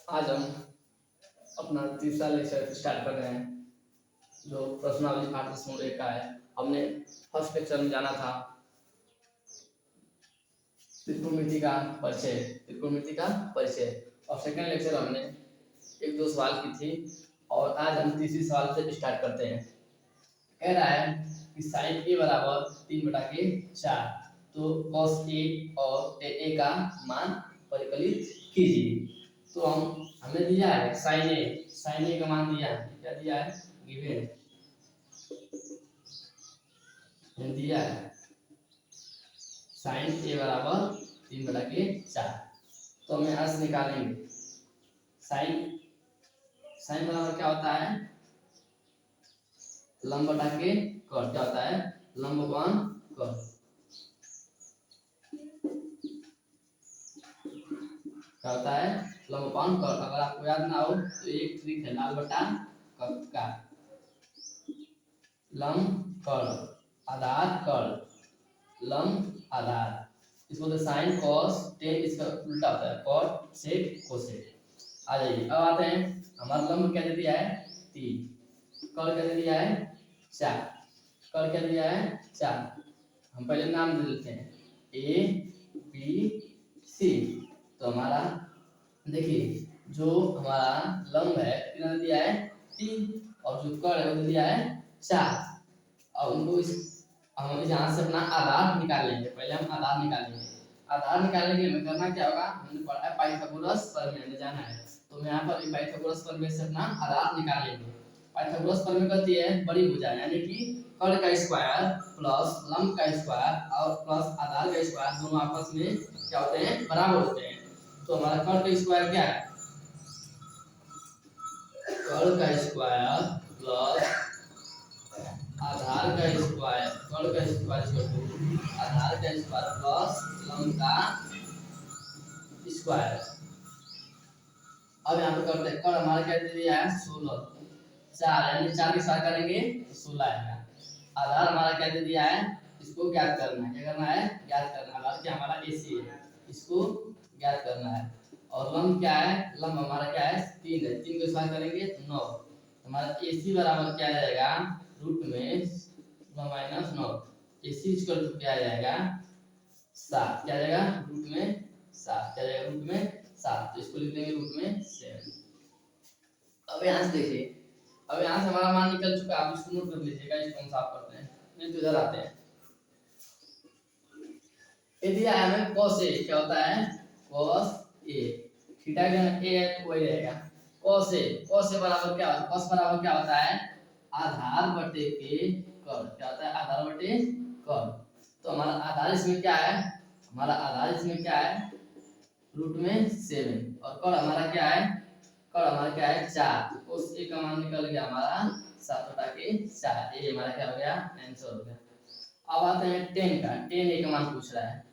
आज हम अपना तीसरा लेक्चर स्टार्ट कर रहे हैं जो प्रश्नावली 8.1 का है। हमने फर्स्ट लेक्चर में जाना था त्रिकोणमिति का परिचय और सेकंड लेक्चर हमने एक दो सवाल की थी और आज हम तीसरी सवाल से स्टार्ट करते हैं। कह रहा है कि साइन ए बराबर 3/4 तो कॉस ए और ए का मान परिकलित कीजिए। तो हमें दिया है साइन ए का मान दिया है, क्या दिया है गिवन दिया है साइन ए बराबर 3/4। तो हमें अर्थ निकालेंगे साइन बराबर क्या होता है लंब बटा के कॉट। क्या होता है लंब कोण कॉट। क्या होता है लंब कोण कॉट। अगर आपको याद ना हो तो एक ट्रिक है लाल बटा कॉट का लंब कॉट आधार कॉट लंब आधार। इसको तो साइन कॉस टेन इसका उल्टा होता है कॉट सेक कोसेक। आ जाइए अब आते हैं हमारा लंब क्या दे दिया है 3, कॉट क्या दे दिया है 4, कॉट क्या दिया है 4। हम पहले नाम दे देते हैं ए बी सी। तो हमारा देखिए जो हमारा लंब है कितना दे दिया है 3 और जो कॉट है वो दे दिया है 4। अब उनको हम यहाँ से अपना आधार निकाल लेंगे। पहले हम आधार निकालेंगे। आधार निकालने के लिए हमें करना क्या होगा हमने पढ़ा है पाइथागोरस प्रमेय में जाना है। तो मैं यहाँ पर पाइथागोरस प्रमेय से अपना आधार निकाल लेंगे। पाइथागोरस प्रमेय कहती है बड़ी भुजा यानी कि कर्ण का स्क्वायर प्लस लंब का स्क्वायर और प्लस आधार का स्क्वायर दोनों आपस में क्या होते हैं बराबर होते हैं। तो हमारा कर्ण का स्क्वायर क्या है कर्ण का स्क्वायर प्लस आधार का स्क्वायर कर्ण का स्क्वायर आधार का स्क्वायर प्लस लंब का स्क्वायर। अब यहाँ पे करते हैं कर्ण हमारा क्या दे दिया है 16 4 यानी 4 के साथ करेंगे तो 16 आएगा। आधार हमारा क्या दे दिया है इसको ज्ञात करना है। क्या करना है ज्ञात करना। आधार क्या हमारा AC है इसको ज्ञात करना है। और लंब क्या है लंब हमारा क्या है 3 है 3 के साथ करेंगे तो 9। हमारा AC बराबर क्या आ जाएगा रूट में 9 AC इक्वल टू क्या आ जाएगा 7। क्या आ जाएगा रूट में 7। क्या आ जाएगा रूट में 7। तो इसको लिख देंगे रूट में 7। अब यहाँ से देखिए अब यहाँ से हमारा मान निकल चुका। आप इसको नोट कर लीजिएगा। इसको हम साफ करते हैं नहीं तो इधर आते हैं। यदि हमें cos a क्या होता है cos a थीटा का a है तो वही रहेगा cos a बराबर क्या होता है cos बराबर क्या होता है आधार बटे के कर्ण। क्या होता है आधार बटे कर्ण। तो हमारा आधार इसमें क्या है हमारा आधार इसमें क्या है रूट में 7 और कर्ण हमारा क्या है कर्ण हमारा क्या है 4। तो cos a का मान निकल गया हमारा 7/4। ये हमारा क्या हो गया आंसर हो गया। अब आते हैं 10 का 10a का मान पूछ रहा है।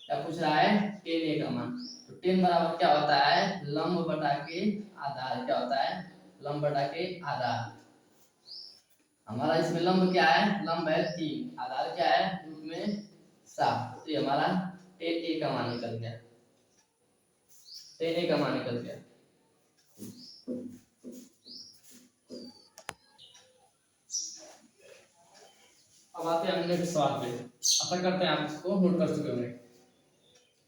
क्या पूछ रहा है 10a का मान। तो 10 बराबर क्या होता है लंब बटा के आधार। क्या होता है लंब बटा के आधार। हमारा इसमें लंब क्या है लंब है 3 आधार क्या है रूट में 7। तो ये हमारा 10a का मान निकल गया 10a का मान निकल गया। अब आते हैं हमने सवाल पे। आशा करते हैं आप इसको नोट कर चुके होंगे।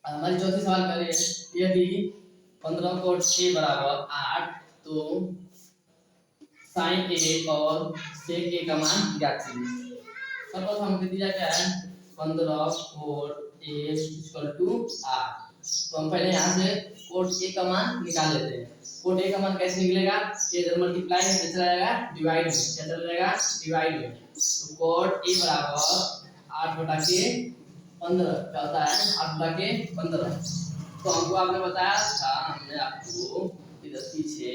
हमारी चौथी सवाल कर रही है यदि 15 कोट a बराबर 8 तो साइन a और सेक a का मान ज्ञात कीजिए। सपोज हमको दिया क्या है 15 कोट a इक्वल टू 8। तो हम पहले यहाँ से कोट a का मान निकाल लेते हैं। कोट a का मान कैसे निकलेगा ये इधर मल्टीप्लाई में चला जाएगा डिवाइड में क्या चला जाएगा डिवाइड में। तो कोट a बराबर 8/15 क्या होता है 8/15। तो हमको आपने बताया था हमने आपको इधर पीछे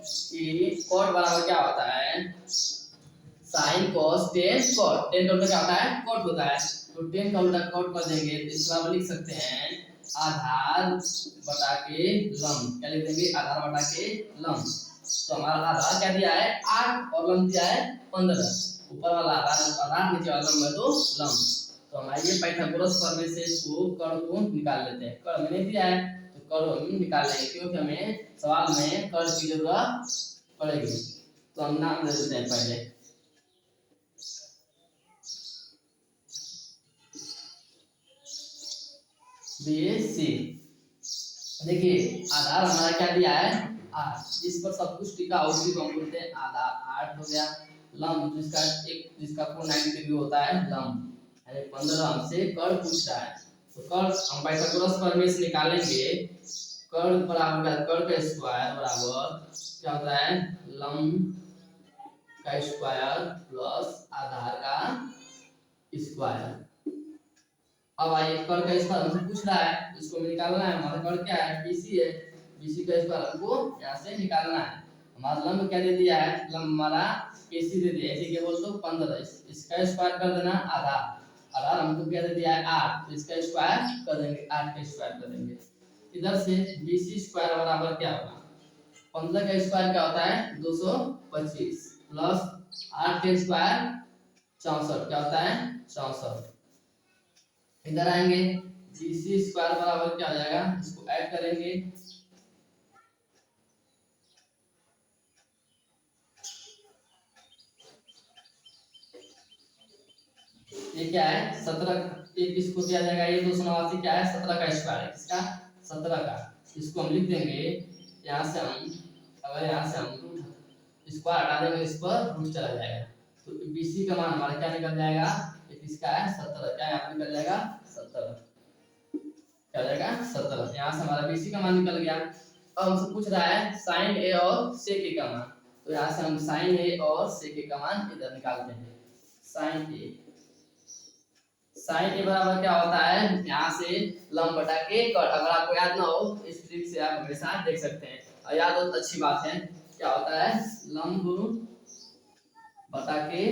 कि कोट बराबर क्या होता है sine cos tan coat. Ten का उल्टा क्या होता है कोट होता है। तो 10 का उल्टा कोट कर देंगे तो इस तरह लिख सकते हैं आधार बटा के लंब। क्या लिख देंगे आधार बटा के लंब। तो हमारा आधार क्या दिया है 8 और लंब दिया है 15। ऊपर वाला आधार नीचे वाला लंब है तो लंब। तो हमारे ये पाइथागोरस प्रमेय से इसको कर्ण को निकाल लेते हैं। कर्ण में नहीं दिया है तो कर्व हम निकाल लेंगे, क्योंकि हमें सवाल में कर्व की जरूरत पड़ेगी। तो हम नाम दे देते हैं पहले BC। देखिए आधार हमारा क्या दिया है 8, जिस पर सब कुछ टिका उसी को हम बोलते हैं आधार। 8 हो गया। लंब जिसका कोण 90 डिग्री होता है लंब, यानी 15 हमसे कर्व पूछ रहा है। तो कर्व हम पाइथागोरस प्रमेय से निकालेंगे। कर्व बराबर कर्व का स्क्वायर बराबर क्या होता है लंब का स्क्वायर प्लस आधार का स्क्वायर। अब आइए कर्व का स्क्वायर हमसे पूछ रहा है, इसको हमें निकालना है। हमारा कर्व क्या है BC है, BC का स्क्वायर हमको यहाँ से निकालना है। हमारा लंब क्या दे दिया है, लंब हमारा AC दे दिया है, ऐसे क्या बोल दो 15, इसका स्क्वायर कर देना आधार। आधार हमको क्या दे दिया है 8, तो इसका स्क्वायर कर देंगे, 8 का स्क्वायर कर देंगे। इधर से BC स्क्वायर बराबर क्या होगा 15 का स्क्वायर क्या होता है 225 प्लस 8 का स्क्वायर 64 क्या होता है 64। इधर आएंगे BC स्क्वायर बराबर क्या हो जाएगा, इसको ऐड करेंगे। ये क्या है 17, एक इसको दिया जाएगा, ये 289 क्या है 17 का स्क्वायर है, किसका 17 का। इसको हम लिख देंगे यहाँ से हम, अगर यहाँ से हम रूट स्क्वायर हटा देंगे इस पर रूट चला जाएगा, तो BC का मान हमारा क्या निकल जाएगा, ये किसका है 17, क्या यहाँ निकल जाएगा 17, क्या हो जाएगा 17। यहाँ से हमारा BC का मान निकल गया। अब हमसे पूछ रहा है sin A और sec A का मान, तो यहाँ से हम sin A और sec A का मान इधर निकालते हैं। sin A बराबर क्या होता है, यहाँ से लंब बटा के कट, अगर आपको याद ना हो इस ट्रिक से आप हमेशा देख सकते हैं, और याद हो तो अच्छी बात है। क्या होता है लंब बटा के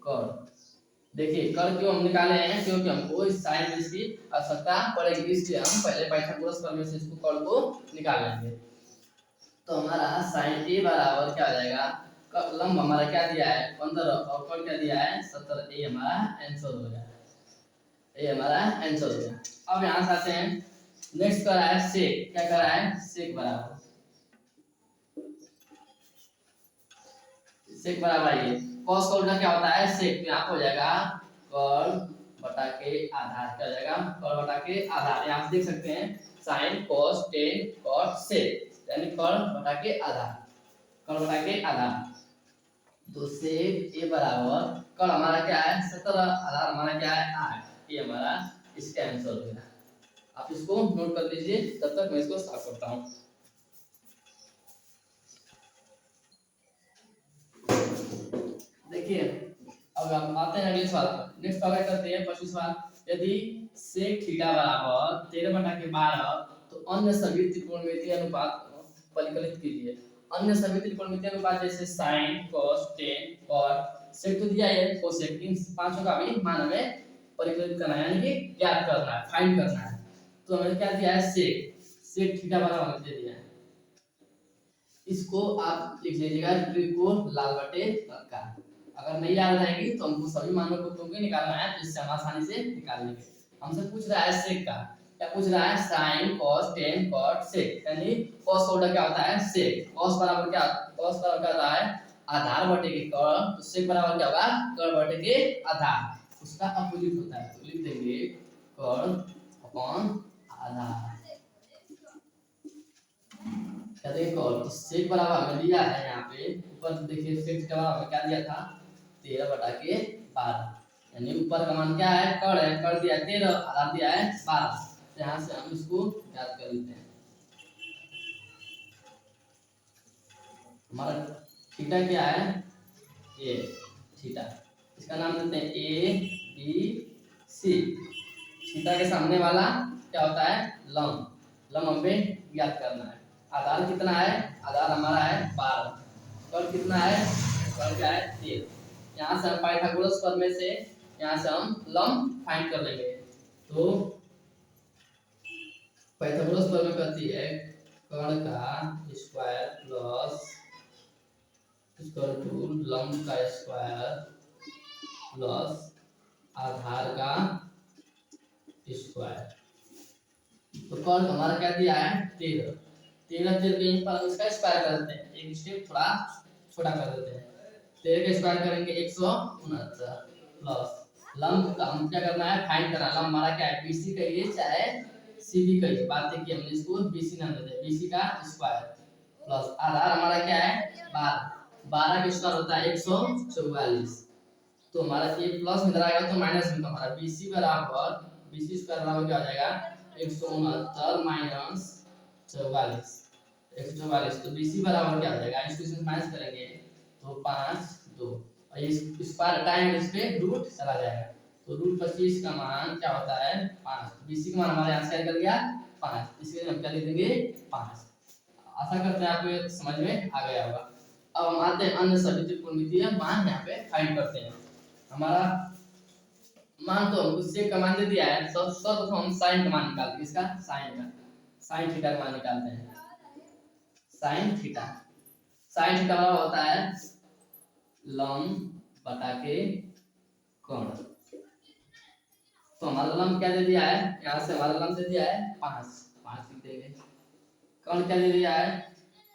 कट। देखिए कर क्यों हम निकाले हैं, क्योंकि हमको इस साइन की आवश्यकता पड़ेगी, इसलिए हम पहले पाइथागोरस प्रमेय से इसको कर को निकाल लेंगे। तो हमारा sin A बराबर क्या हो जाएगा, लंब हमारा क्या दिया है 15 और कर क्या दिया है 17, ये हमारा आंसर हो गया, ये हमारा आंसर हो गया। अब यहाँ से आते हैं नेक्स्ट कर रहा है सेक, क्या कर रहा है सेक बराबर, सेक बराबर ये cos का उल्टा क्या होता है सेक, तो यहाँ हो जाएगा कर्ल बटा के आधार, क्या हो जाएगा कर्ल बटा के आधार। यहाँ से देख सकते हैं sin cos tan cot sec, यानी कर्ल बटा के आधार, कर्ल बटा के आधार। तो सेक ए बराबर कर्ल हमारा क्या है 17, आधार हमारा क्या है 8, ये हमारा इसका आंसर हो गया। आप इसको नोट कर लीजिए, तब तक मैं इसको साफ करता हूँ। देखिए अब हम आते हैं अगले सवाल पर। नेक्स्ट सवाल करते हैं 25 सवाल। यदि सेक थीटा बराबर 13/12 तो अन्य सभी त्रिकोणमितीय अनुपात परिकलित कीजिए। अन्य सभी त्रिकोणमितीय अनुपात जैसे sin cos tan cot सेक तो दिया है, कोसेक, इन पांचों का भी मान हमें परिकलित करना है, यानी कि ज्ञात करना है, फाइंड करना है। तो हमें क्या दिया है सेक, सेक थीटा बराबर दे दिया है। इसको आप लिख लीजिएगा ट्रिक को लाल बटे का, अगर नहीं याद रहेगी तो हमको सभी मानों को तुमको निकालना है, तो इससे हम आसानी से निकाल लेंगे। हमसे पूछ रहा है सेक का, क्या पूछ रहा है sin cos tan cot sec, यानी cos का उल्टा क्या होता है sec, cos बराबर क्या, cos बराबर क्या होता है आधार बटे के कर्ल, तो sec बराबर क्या होगा कर्ल बटे के आधार, उसका अपोजिट होता है, तो लिख देंगे कर्ल अपॉन आधार। क्या देखो तो sec बराबर हमें दिया है यहाँ पे ऊपर, देखिए sec का बराबर क्या दिया था 13/12, यानी ऊपर का मान क्या है कर दिया 13, आधार दिया है 12, तो यहाँ से हम इसको याद कर लेते हैं। हमारा थीटा क्या है ये थीटा, इसका नाम देते हैं ABC। थीटा के सामने वाला क्या होता है लंब, लंब हमें ज्ञात करना है। आधार कितना है, आधार हमारा है 12, कर कितना है कर क्या है 13। यहाँ से हम पाइथागोरस प्रमेय से यहाँ से हम लंब फाइंड कर लेंगे। तो पाइथागोरस प्रमेय कहती है कर्ण का स्क्वायर प्लस इक्वल टू लंब का स्क्वायर प्लस आधार का स्क्वायर तो कॉल हमारा क्या दिया है 13, 13 13 पर इसका स्क्वायर कर देते हैं, एक स्टेप थोड़ा छोटा कर देते हैं। 13 का स्क्वायर करेंगे 169 प्लस लंब का हम क्या करना है फाइंड करना। लंब हमारा क्या है बीसी कहिए चाहे सीबी कहिए, बात देखिए हमने इसको बीसी नाम देते हैं, बीसी का स्क्वायर प्लस आधार हमारा क्या है 12, 12 का स्क्वायर होता है 144। तो हमारा ये प्लस में आएगा तो माइनस में, तो हमारा बीसी बराबर बीसी स्क्वायर बराबर क्या हो जाएगा 169 माइनस 44, 144। तो बीसी बराबर क्या हो जाएगा, इसको इसमें माइनस करेंगे तो 5 2 और ये स्क्वायर टाइम इस पे रूट चला जाएगा, तो रूट 25 का मान क्या होता है 5। बीसी का मान हमारे यहाँ से निकल गया 5, इसलिए हम क्या लिख देंगे 5। आशा करते हैं आपको ये समझ में आ गया होगा। अब हम आते हैं अन्य सभी त्रिकोणमितीय मान यहाँ पे फाइंड करते हैं। हमारा मान तो हमको सेक का मान दे दिया है, तो सर्वप्रथम हम साइन का मान निकालते हैं, इसका साइन थीटा का मान निकालते हैं। साइन थीटा बराबर होता है लंब बटा के कोण। तो हमारा लंब क्या दे दिया है, यहाँ से हमारा लंब दे दिया है 5 लिख देंगे। कोण क्या दे दिया है,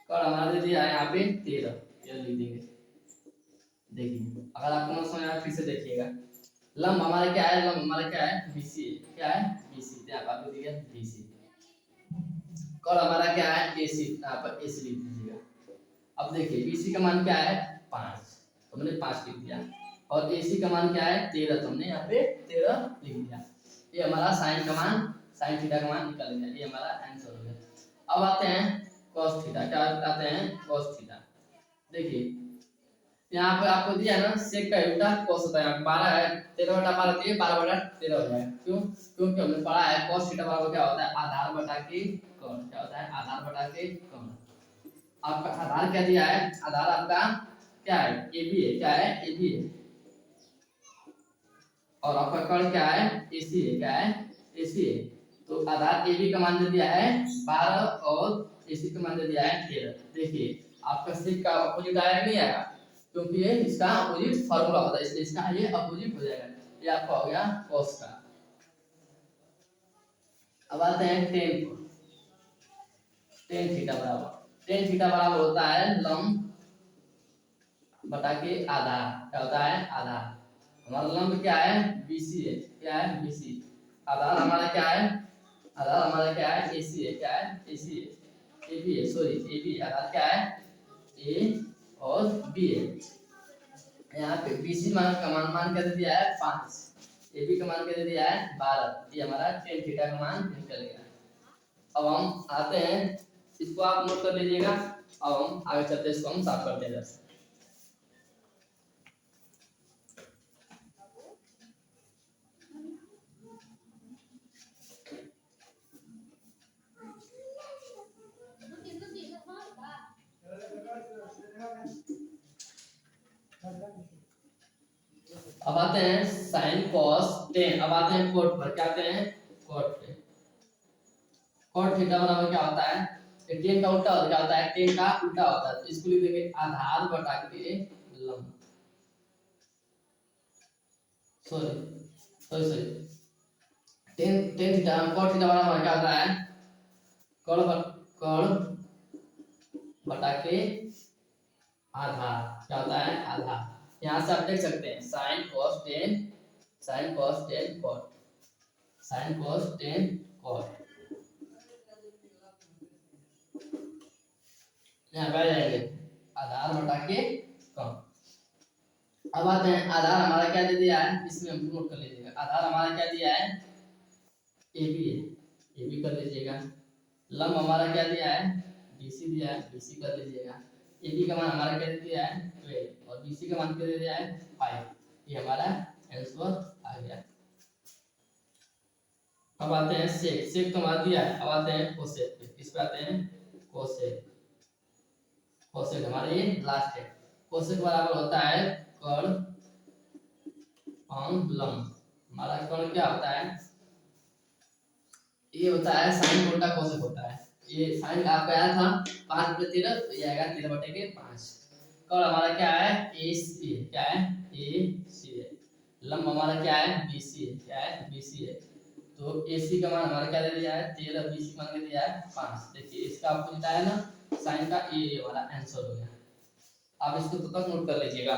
कोण हमारा दे दिया है यहाँ पे 13 लिख देंगे। देखिए अगर आपको न समझ आया फिर से देखिएगा। लंब हमारा क्या है, लंब हमारा क्या है बीसी, क्या है बीसी, यहाँ पर दिया बीसी। कोण हमारा क्या है एसी, यहाँ पर एसी लिख दीजिएगा। अब देखिए बीसी का मान क्या है 5, तो हमने 5 लिख दिया, और एसी का मान क्या है 13, तो हमने यहाँ पे 13 लिख दिया। ये हमारा साइन का मान, साइन थीटा का मान निकल गया, ये हमारा आंसर हो गया। अब आते हैं cos थीटा, क्या आते हैं cos थीटा। देखिए यहाँ पे आपको दिया ना सेक का उल्टा cos होता है, 12 है 13 बटा 12 दिए 12 बटा 13 हो जाएगा। क्यों, क्योंकि हमने पढ़ा है cos थीटा बराबर क्या होता है आधार बटा के कोण, क्या होता है आधार बटा के कोण। आपका आधार क्या दिया है, आधार आपका क्या है AB है, क्या है AB है, और आपका कोण क्या है AC है, क्या है AC है। तो आधार AB का मान दे दिया है 12 और AC का मान दे दिया है 13। देखिए आपका सेक का अपोजिट आया नहीं आया, क्योंकि ये इसका अपोजिट फार्मूला होता है, इसलिए इसका ये अपोजिट हो जाएगा। ये आपका हो गया cos का। अब आते हैं tan थीटा बराबर होता है लंब बटा के आधार, क्या होता है आधार। हमारा लंब क्या है BC है, क्या है BC। आधार हमारा क्या है, आधार हमारा क्या है AC है, क्या है AC है, AB है, सॉरी AB। आधार क्या है A और B है। यहाँ पे BC मान का मान क्या दे दिया है 5, AB का मान क्या दे दिया है 12। ये हमारा tan थीटा का मान निकल गया। अब हम आते हैं, इसको आप नोट कर लीजिएगा। अब हम आगे चलते हैं, इसको हम साफ करते हैं। अब आते हैं साइन cos tan। अब आते हैं कोट पर, क्या आते हैं कोट पे। कोट थीटा बराबर क्या होता है, tan का उल्टा क्या होता है, tan का उल्टा होता है, तो इसको लिख देंगे आधार बटा के लंब। Sorry sorry sorry tan theta cot theta बराबर क्या होता है कोण बटा के आधार, क्या होता है आधार। यहाँ से आप देख सकते हैं sine cos tan cot, sine cos tan cot, यहाँ पे जाएंगे आधार बटा के कोण। अब आते हैं आधार हमारा क्या दे दिया है, इसमें हम नोट कर लीजिएगा। आधार हमारा क्या दिया है AB है, AB कर लीजिएगा। लंब हमारा क्या दिया है BC दिया है, BC कर लीजिएगा। AB का मान हमारा क्या दे दिया है 12 और BC का मान क्या दे दिया है 5। ये हमारा आंसर आ गया। अब आते हैं सेक तो हमारा दिया है। अब आते हैं कोसेक पे, किस पे आते हैं कोसेक हमारा ये लास्ट है। कोसेक बराबर होता है कोण लंब। हमारा कोण क्या होता है, ये होता है साइन उल्टा कोसेक होता है। ये साइन आपका आया था 5 बटे 13, तो ये आएगा 13 बटे के 5। कोण हमारा क्या है AC, क्या है AC है। लंब हमारा क्या है BC है, क्या है BC है। तो AC का मान हमारा क्या दे दिया है 13, BC का मान दिया है 5। देखिए इसका अपोजिट आया ना, साइन का ये वाला आंसर हो गया। आप इसको तो तक नोट कर लीजिएगा।